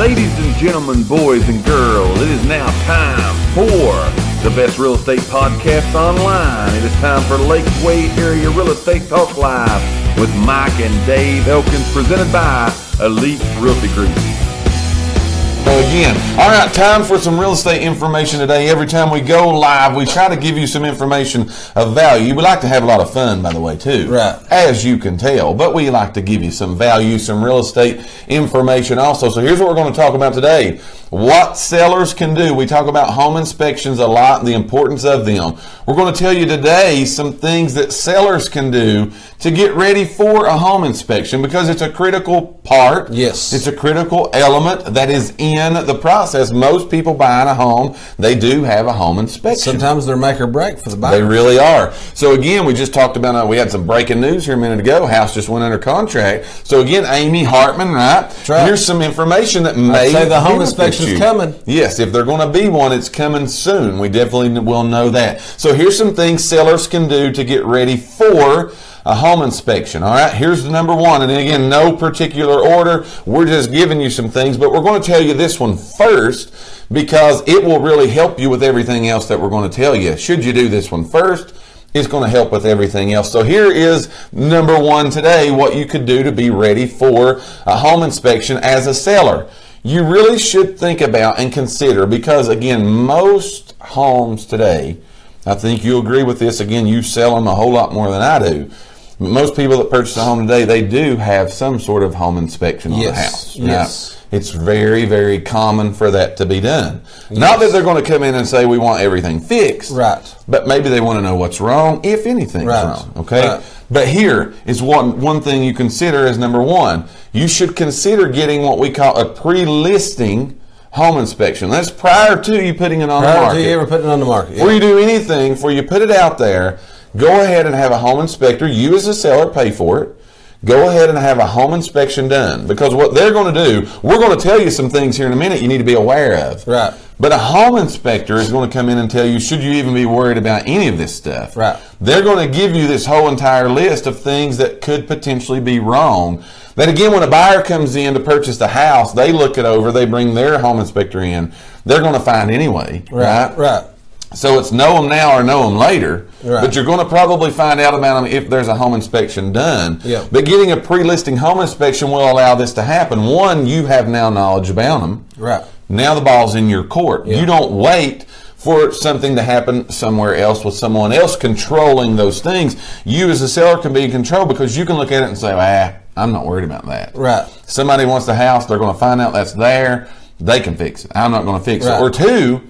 Ladies and gentlemen, boys and girls, it is now time for the best real estate podcast online. It is time for Lakeway Area Real Estate Talk Live with Mike and Dave Elkins, presented by Elite Realty Group. Again, all right, time for some real estate information today. Every time we go live, we try to give you some information of value. We like to have a lot of fun, by the way, too, right? As you can tell, but we like to give you some value, some real estate information also. So here's what we're going to talk about today. What sellers can do. We talk about home inspections a lot and the importance of them. We're going to tell you today some things that sellers can do to get ready for a home inspection, because it's a critical part. Yes. It's a critical element that is in the process. Most people buying a home, they do have a home inspection. Sometimes they're make or break for the buyer. They really are. So again, we just talked about, we had some breaking news here a minute ago. House just went under contract. So again, Amy Hartman, right? That's right. Here's some information that may say the home inspection's coming. Yes, if they're going to be one, it's coming soon. We definitely will know that. So here's some things sellers can do to get ready for a home inspection. All right, here's the number one, and again, no particular order. We're just giving you some things, but we're going to tell you this one first because it will really help you with everything else that we're going to tell you. Should you do this one first, it's going to help with everything else. So here is number one today, what you could do to be ready for a home inspection as a seller. You really should think about and consider, because again, most homes today, I think you'll agree with this, again, you sell them a whole lot more than I do. Most people that purchase a home today, they do have some sort of home inspection on the house. Yes. Now, it's very, very common for that to be done. Yes. Not that they're going to come in and say we want everything fixed. Right. But maybe they want to know what's wrong, if anything's wrong. Okay. Right. But here is one thing you consider as number one. You should consider getting what we call a pre-listing home inspection. That's prior to you putting it on the market. Prior to you ever putting it on the market. Before you do anything, before you put it out there, go ahead and have a home inspector. You as a seller pay for it. Go ahead and have a home inspection done, because what they're going to do, we're going to tell you some things here in a minute you need to be aware of. Right. But a home inspector is going to come in and tell you, should you even be worried about any of this stuff? Right. They're going to give you this whole entire list of things that could potentially be wrong. That again, when a buyer comes in to purchase the house, they look it over, they bring their home inspector in, they're going to find anyway. Right. Right. So it's know them now or know them later, right. But you're going to probably find out about them if there's a home inspection done. Yeah. But getting a pre-listing home inspection will allow this to happen. One, you have now knowledge about them. Right. Now the ball's in your court. Yeah. You don't wait for something to happen somewhere else with someone else controlling those things. You as a seller can be in control, because you can look at it and say, I'm not worried about that. Right. Somebody wants the house, they're going to find out that's there, they can fix it. I'm not going to fix it. Or two,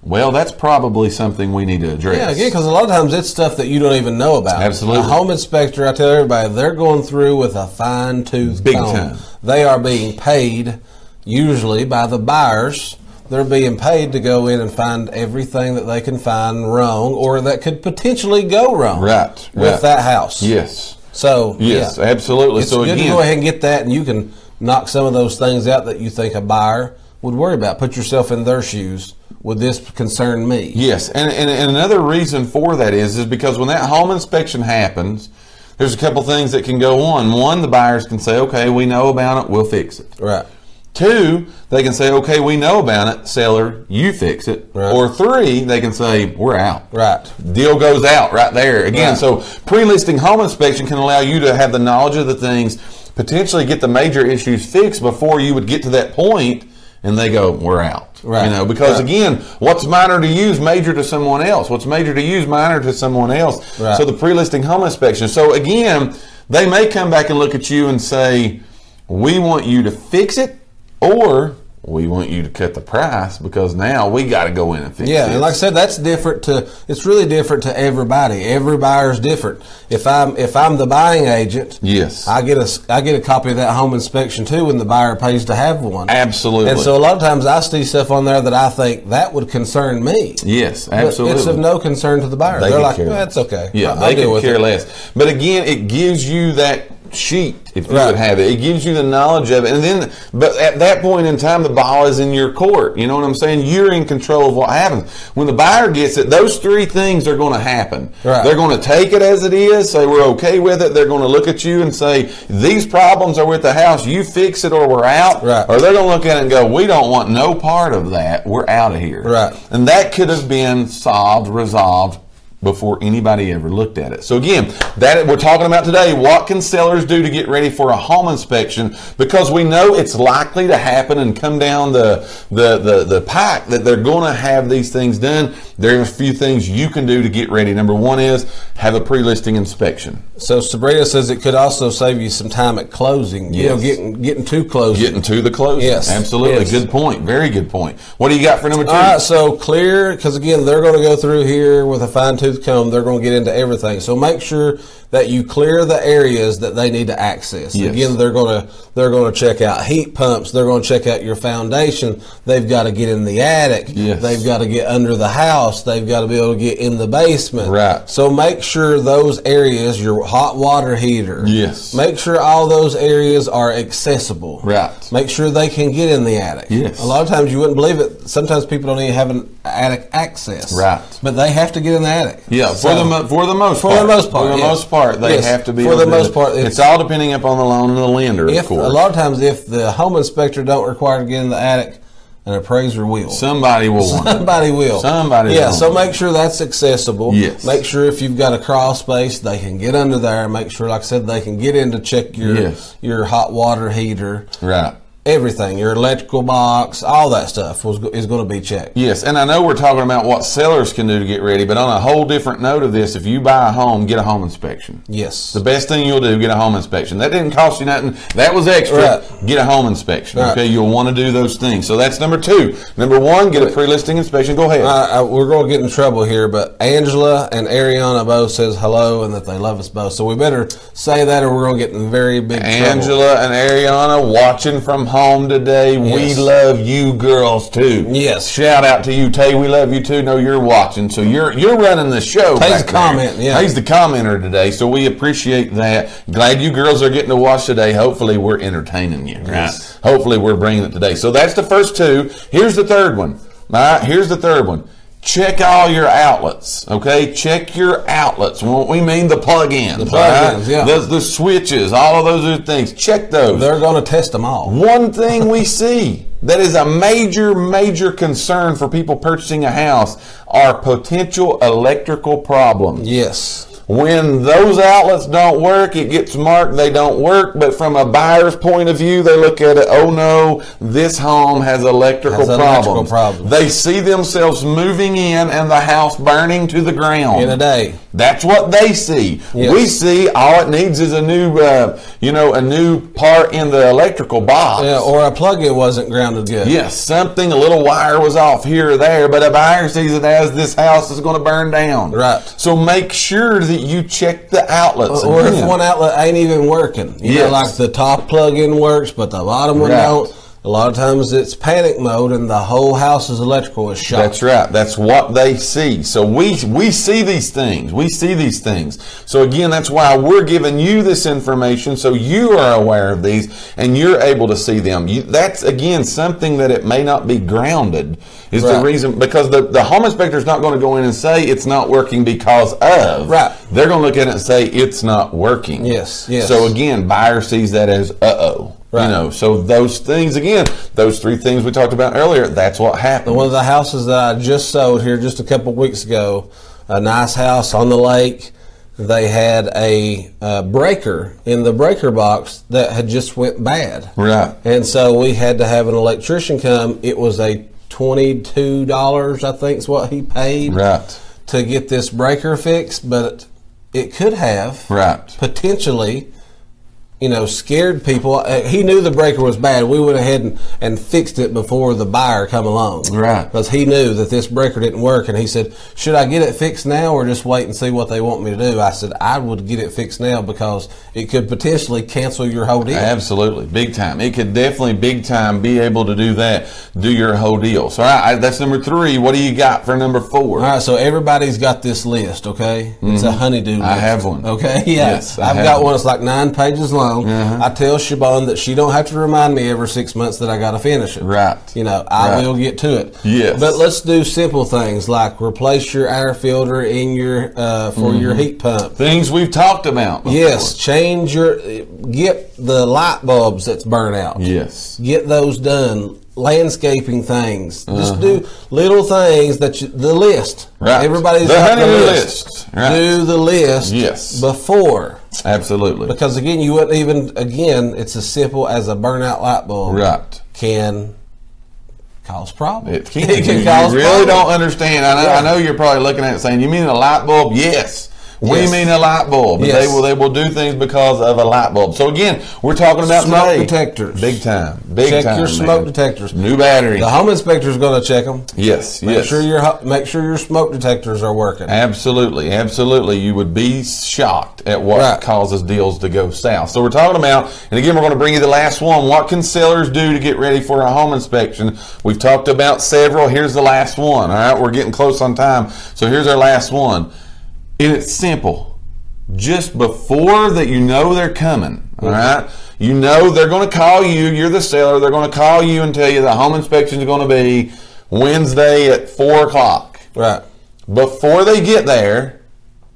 well, that's probably something we need to address. Yeah, again, because a lot of times it's stuff that you don't even know about. Absolutely. A home inspector, I tell everybody, they're going through with a fine-tooth big comb. time. They are being paid, usually by the buyers. They're being paid to go in and find everything that they can find wrong, or that could potentially go wrong with that house. Yes. So, yes, yeah, absolutely. It's so good again, to go ahead and get that, and you can knock some of those things out that you think a buyer would worry about. Put yourself in their shoes. Would this concern me? Yes, and another reason for that is because when that home inspection happens, there's a couple things that can go on. One, the buyers can say, okay, we know about it, we'll fix it. Right. Two, they can say, okay, we know about it, seller, you fix it. Right. Or three, they can say, we're out. Right. Deal goes out right there. Again, right. So pre-listing home inspection can allow you to have the knowledge of the things, potentially get the major issues fixed before you would get to that point, and they go, we're out. Right. You know, because again, what's minor to you is major to someone else. What's major to you is minor to someone else. Right. So the pre-listing home inspection. So again, they may come back and look at you and say, we want you to fix it, or we want you to cut the price, because now we got to go in and fix it. Yeah, and like I said, that's different it's really different to everybody. Every buyer's different. If I'm the buying agent, yes, I get a copy of that home inspection too when the buyer pays to have one. Absolutely. And so a lot of times I see stuff on there that I think that would concern me. Yes, absolutely. But it's of no concern to the buyer. They're like, that's okay. Yeah, they could care less. But again, it gives you that sheet if you would have it. It gives you the knowledge of it. And then, but at that point in time, the ball is in your court. You know what I'm saying? You're in control of what happens. When the buyer gets it, those three things are going to happen. Right. They're going to take it as it is, say we're okay with it. They're going to look at you and say, these problems are with the house. You fix it or we're out. Right. Or they're going to look at it and go, we don't want no part of that. We're out of here. Right. And that could have been solved, resolved before anybody ever looked at it. So again, that we're talking about today, what can sellers do to get ready for a home inspection? Because we know it's likely to happen and come down the pike that they're going to have these things done. There's a few things you can do to get ready. Number one is have a pre-listing inspection. So Sabrina says it could also save you some time at closing. Yes. You know, getting to closing. Getting to the closing. Yes. Absolutely. Yes. Good point. Very good point. What do you got for number two? All right, so clear, because again, they're going to go through here with a fine-tooth comb. They're going to get into everything. So make sure that you clear the areas that they need to access. Yes. Again, they're going to check out heat pumps. They're going to check out your foundation. They've got to get in the attic. Yes. They've got to get under the house. They've got to be able to get in the basement. Right. So make sure those areas, your hot water heater. Yes. Make sure all those areas are accessible. Right. Make sure they can get in the attic. Yes. A lot of times you wouldn't believe it. Sometimes people don't even have an attic access. Right. But they have to get in the attic. Yeah. So, for the most part, they have to be. For the most part, it's all depending upon the loan and the lender. Of course. A lot of times, if the home inspector don't require to get in the attic, an appraiser will. Somebody will. Somebody will. Yeah. So make sure that's accessible. Yes. Make sure if you've got a crawl space, they can get under there. Make sure, like I said, they can get in to check your hot water heater. Right. Everything, your electrical box, all that stuff is going to be checked. Yes, and I know we're talking about what sellers can do to get ready, but on a whole different note of this, if you buy a home, get a home inspection. Yes. The best thing you'll do, get a home inspection. That didn't cost you nothing. That was extra. Right. Get a home inspection. Right. Okay, you'll want to do those things. So that's number two. Number one, get a pre-listing inspection. Go ahead. We're going to get in trouble here, but Angela and Ariana both says hello and that they love us both. So we better say that or we're going to get in very big trouble. Angela and Ariana watching from home today. Yes. We love you girls too. Yes. Shout out to you, Tay. We love you too. No, you're watching. So you're running the show. Tay's the comment. Yeah. Tay's the commenter today. So we appreciate that. Glad you girls are getting to watch today. Hopefully we're entertaining you. Yes. Right? Hopefully we're bringing it today. So that's the first two. Here's the third one. All right. Here's the third one. Check all your outlets, okay? Check your outlets. What we mean the plug-ins. The plug-ins, right? Yeah. The switches, all of those other things. Check those. They're going to test them all. One thing we see that is a major concern for people purchasing a house are potential electrical problems. Yes. When those outlets don't work, it gets marked they don't work, but from a buyer's point of view, they look at it, oh no, this home has electrical problems. They see themselves moving in and the house burning to the ground. In a day. That's what they see. Yes. We see all it needs is a new, a new part in the electrical box. Yeah, or a plug-in wasn't grounded good. Yes, a little wire was off here or there, but a buyer sees it as this house is going to burn down. Right. So make sure that you check the outlets. Or if one outlet ain't even working. You know, like the top plug-in works, but the bottom one don't. A lot of times it's panic mode and the whole house's electrical is shot. That's right. That's what they see. So we see these things. We see these things. So again, that's why we're giving you this information so you are aware of these and you're able to see them. That's, again, something that it may not be grounded is the reason, because the home inspector is not going to go in and say it's not working because of. Right. They're going to look at it and say it's not working. Yes. So again, buyer sees that as uh-oh. Right. You know, so those things, again, those three things we talked about earlier, that's what happened. One of the houses that I just sold here just a couple of weeks ago, a nice house on the lake, they had a breaker in the breaker box that had just went bad. Right. And so we had to have an electrician come. It was a $22, I think is what he paid. Right. To get this breaker fixed, but it could have potentially scared people. He knew the breaker was bad. We went ahead and fixed it before the buyer come along. Right. Because he knew that this breaker didn't work, and he said, should I get it fixed now or just wait and see what they want me to do? I said, I would get it fixed now because it could potentially cancel your whole deal. Absolutely. Big time. It could definitely big time be able to do that, do your whole deal. So, all right, that's number 3. What do you got for number 4? All right, so everybody's got this list, okay? It's a honeydew list. I have one. Okay, yeah. Yes, I've got one. It's like 9 pages long. I tell Siobhan that she don't have to remind me every 6 months that I got to finish it. Right. I will get to it. Yes. But let's do simple things like replace your air filter in your for your heat pump. Things we've talked about before. Yes. Get the light bulbs that's burnt out. Yes. Get those done. Landscaping things. Just do little things the list. Right. Everybody's the got the list. list. Right. Do the list. Yes. Before. Absolutely. Because again, you wouldn't even. Again, it's as simple as a burnout light bulb. Right. Can cause problems. It can. You really don't understand. I know you're probably looking at it saying, "You mean a light bulb?" Yes. We mean a light bulb. Yes. They will do things because of a light bulb. So again, we're talking about smoke detectors. Big time. Check your smoke detectors. New batteries. The home inspector is going to check them. Yes. Make sure your smoke detectors are working. Absolutely. You would be shocked at what causes deals to go south. So we're talking about, and again, we're going to bring you the last one. What can sellers do to get ready for a home inspection? We've talked about several. Here's the last one. All right, we're getting close on time. So here's our last one. And it's simple. Just before that, they're coming, all right? They're going to call you. You're the seller. They're going to call you and tell you the home inspection is going to be Wednesday at 4 o'clock. Right. Before they get there,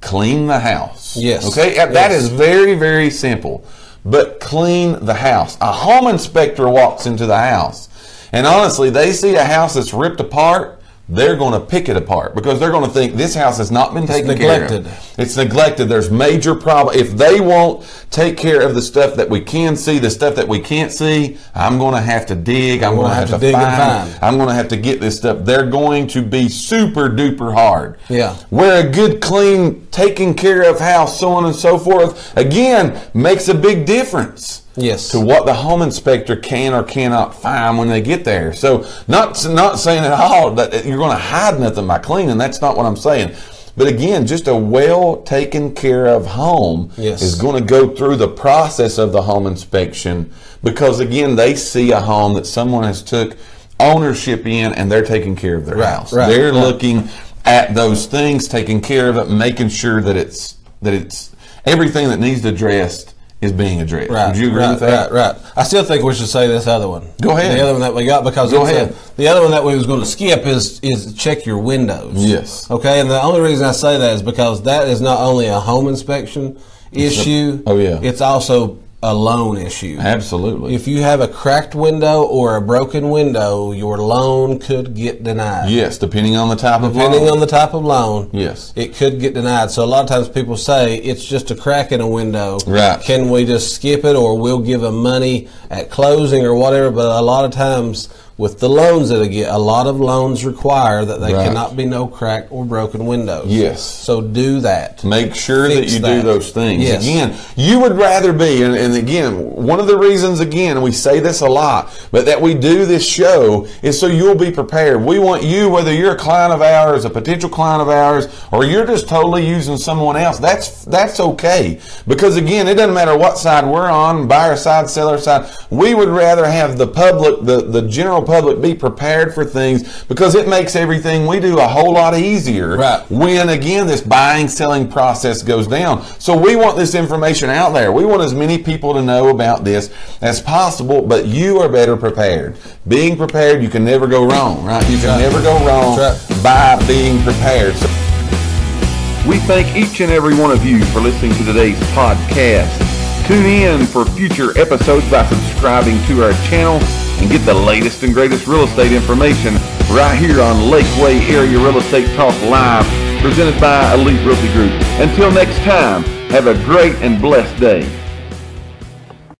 clean the house. Yes. Okay? That is very, very simple. But clean the house. A home inspector walks into the house, and honestly, they see a house that's ripped apart. They're going to pick it apart because they're going to think this house has not been taken care of. It's neglected. There's major problem. If they won't take care of the stuff that we can see, the stuff that we can't see, I'm going to have to dig. I'm going to have to dig and find. I'm going to have to get this stuff. They're going to be super duper hard. Yeah. Where a good, clean, taken care of house, so on and so forth, again, makes a big difference. Yes. To what the home inspector can or cannot find when they get there. So not saying at all that you're going to hide nothing by cleaning. That's not what I'm saying. But again, just a well taken care of home is going to go through the process of the home inspection because again, they see a home that someone has took ownership in and they're taking care of their house. They're looking at those things, taking care of it, making sure that it's everything that needs addressed is being addressed. Would you agree with that? Right. I still think we should say this other one. Go ahead. The other one that we got because the other one that we was going to skip is check your windows. Yes. Okay, and the only reason I say that is because that is not only a home inspection issue. It's also a loan issue. Absolutely. If you have a cracked window or a broken window, your loan could get denied. Yes, depending on the type of loan. Depending on the type of loan, yes, it could get denied. So a lot of times people say it's just a crack in a window. Right. Can we just skip it, or we'll give them money at closing or whatever? But a lot of times with the loans that they get, a lot of loans require that they cannot be no cracked or broken windows. Yes. So do that. Make sure that you do those things. Yes. Again, you would rather be, and again, one of the reasons, again, we say this a lot, but that we do this show is so you'll be prepared. We want you, whether you're a client of ours, a potential client of ours, or you're just totally using someone else, that's okay. Because again, it doesn't matter what side we're on, buyer side, seller side, we would rather have the public, the general public be prepared for things because it makes everything we do a whole lot easier when, again, this buying, selling process goes down. So we want this information out there. We want as many people to know about this as possible, but you are better prepared. Being prepared, you can never go wrong, right? You can never go wrong by being prepared. So we thank each and every one of you for listening to today's podcast. Tune in for future episodes by subscribing to our channel and get the latest and greatest real estate information right here on Lakeway Area Real Estate Talk Live, presented by Elite Realty Group. Until next time, have a great and blessed day.